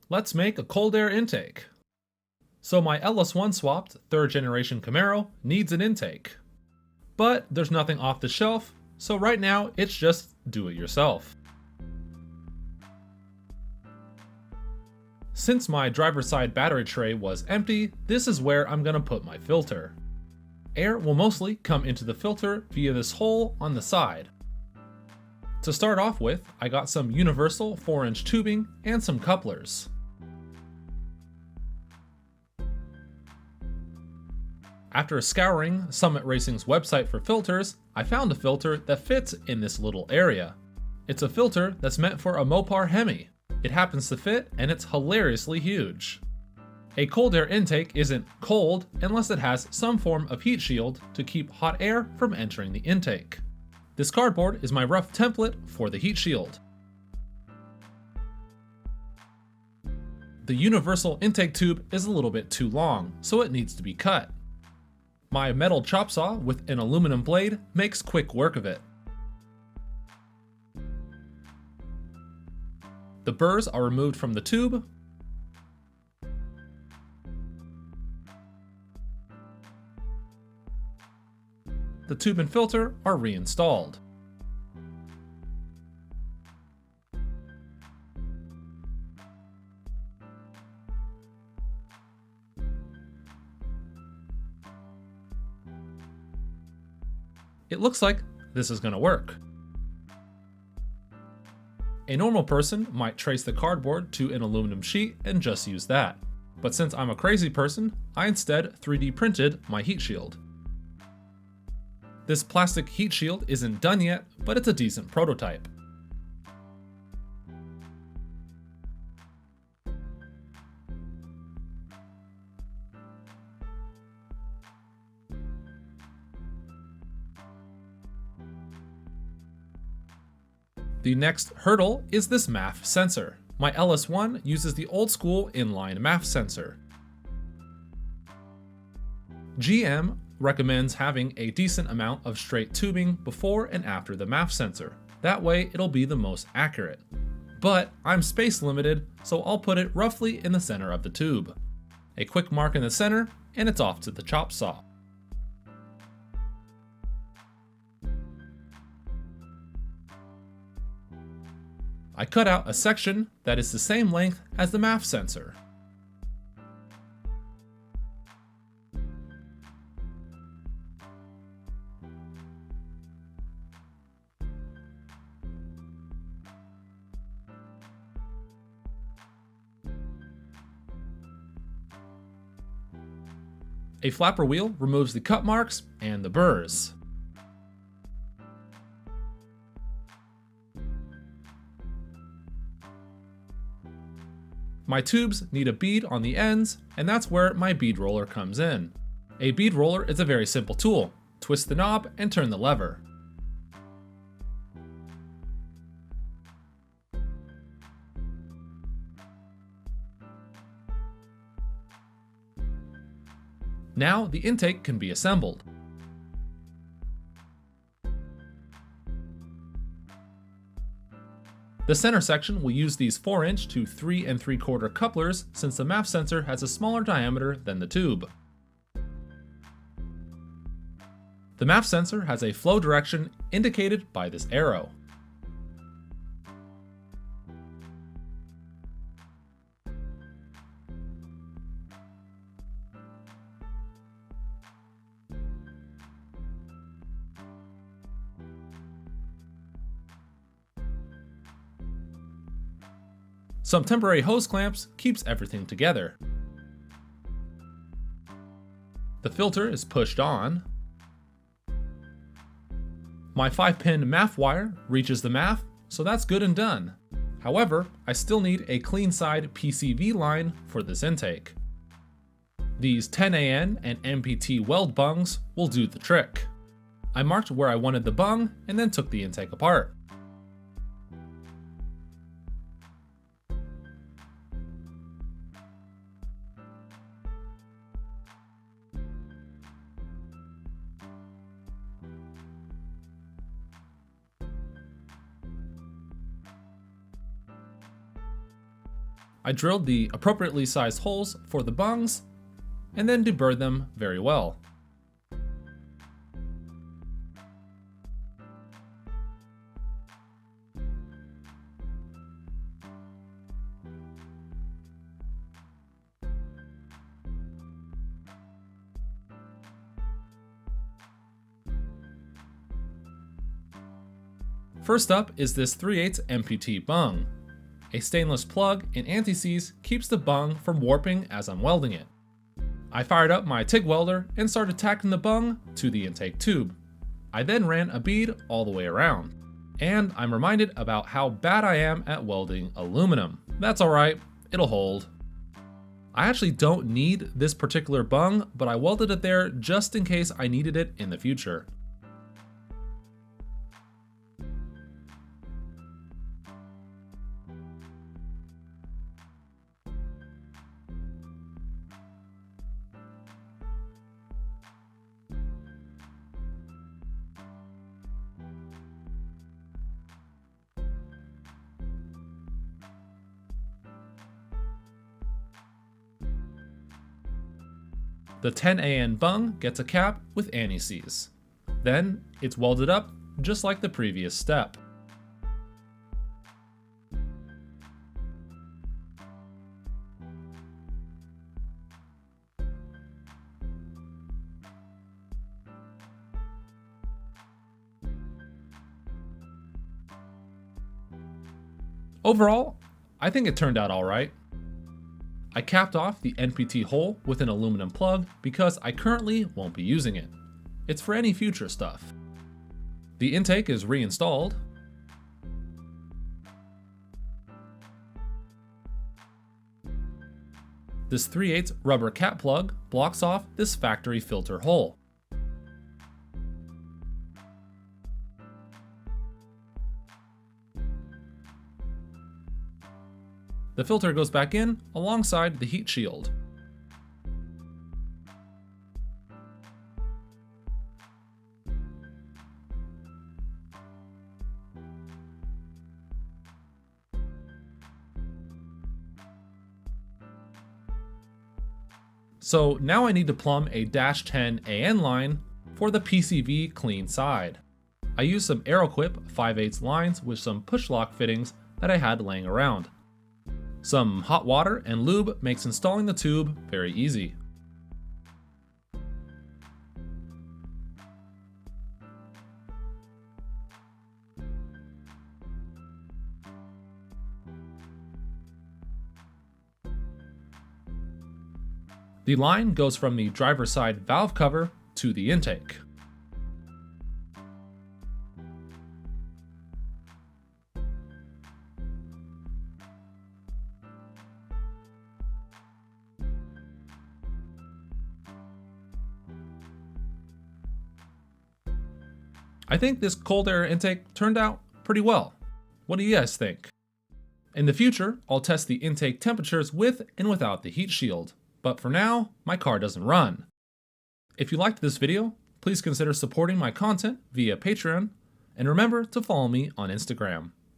Let's make a cold air intake. So my LS1 swapped 3rd generation Camaro needs an intake. But there's nothing off the shelf, so right now it's just do it yourself. Since my driver's side battery tray was empty, this is where I'm gonna put my filter. Air will mostly come into the filter via this hole on the side. To start off with, I got some universal 4-inch tubing and some couplers. After scouring Summit Racing's website for filters, I found a filter that fits in this little area. It's a filter that's meant for a Mopar Hemi. It happens to fit, and it's hilariously huge. A cold air intake isn't cold unless it has some form of heat shield to keep hot air from entering the intake. This cardboard is my rough template for the heat shield. The universal intake tube is a little bit too long, so it needs to be cut. My metal chop saw with an aluminum blade makes quick work of it. The burrs are removed from the tube. The tube and filter are reinstalled. It looks like this is going to work. A normal person might trace the cardboard to an aluminum sheet and just use that. But since I'm a crazy person, I instead 3D printed my heat shield. This plastic heat shield isn't done yet, but it's a decent prototype. The next hurdle is this MAF sensor. My LS1 uses the old school inline MAF sensor. GM recommends having a decent amount of straight tubing before and after the MAF sensor. That way it'll be the most accurate. But I'm space limited, so I'll put it roughly in the center of the tube. A quick mark in the center, and it's off to the chop saw. I cut out a section that is the same length as the MAF sensor. A flapper wheel removes the cut marks and the burrs. My tubes need a bead on the ends, and that's where my bead roller comes in. A bead roller is a very simple tool. Twist the knob and turn the lever. Now the intake can be assembled. The center section will use these 4-inch to 3 3/4 couplers since the MAF sensor has a smaller diameter than the tube. The MAF sensor has a flow direction indicated by this arrow. Some temporary hose clamps keeps everything together. The filter is pushed on. My 5-pin MAF wire reaches the MAF, so that's good and done. However, I still need a clean side PCV line for this intake. These 10AN and MPT weld bungs will do the trick. I marked where I wanted the bung and then took the intake apart. I drilled the appropriately sized holes for the bungs and then deburred them very well. First up is this 3/8 MPT bung. A stainless plug in anti-seize keeps the bung from warping as I'm welding it. I fired up my TIG welder and started tacking the bung to the intake tube. I then ran a bead all the way around. And I'm reminded about how bad I am at welding aluminum. That's alright, it'll hold. I actually don't need this particular bung, but I welded it there just in case I needed it in the future. The 10AN bung gets a cap with anti-seize. Then it's welded up just like the previous step. Overall, I think it turned out alright. I capped off the NPT hole with an aluminum plug because I currently won't be using it. It's for any future stuff. The intake is reinstalled. This 3/8 rubber cap plug blocks off this factory filter hole. The filter goes back in alongside the heat shield. So now I need to plumb a -10 AN line for the PCV clean side. I used some Aeroquip 5/8 lines with some push lock fittings that I had laying around. Some hot water and lube makes installing the tube very easy. The line goes from the driver's side valve cover to the intake. I think this cold air intake turned out pretty well. What do you guys think? In the future, I'll test the intake temperatures with and without the heat shield, but for now, my car doesn't run. If you liked this video, please consider supporting my content via Patreon, and remember to follow me on Instagram.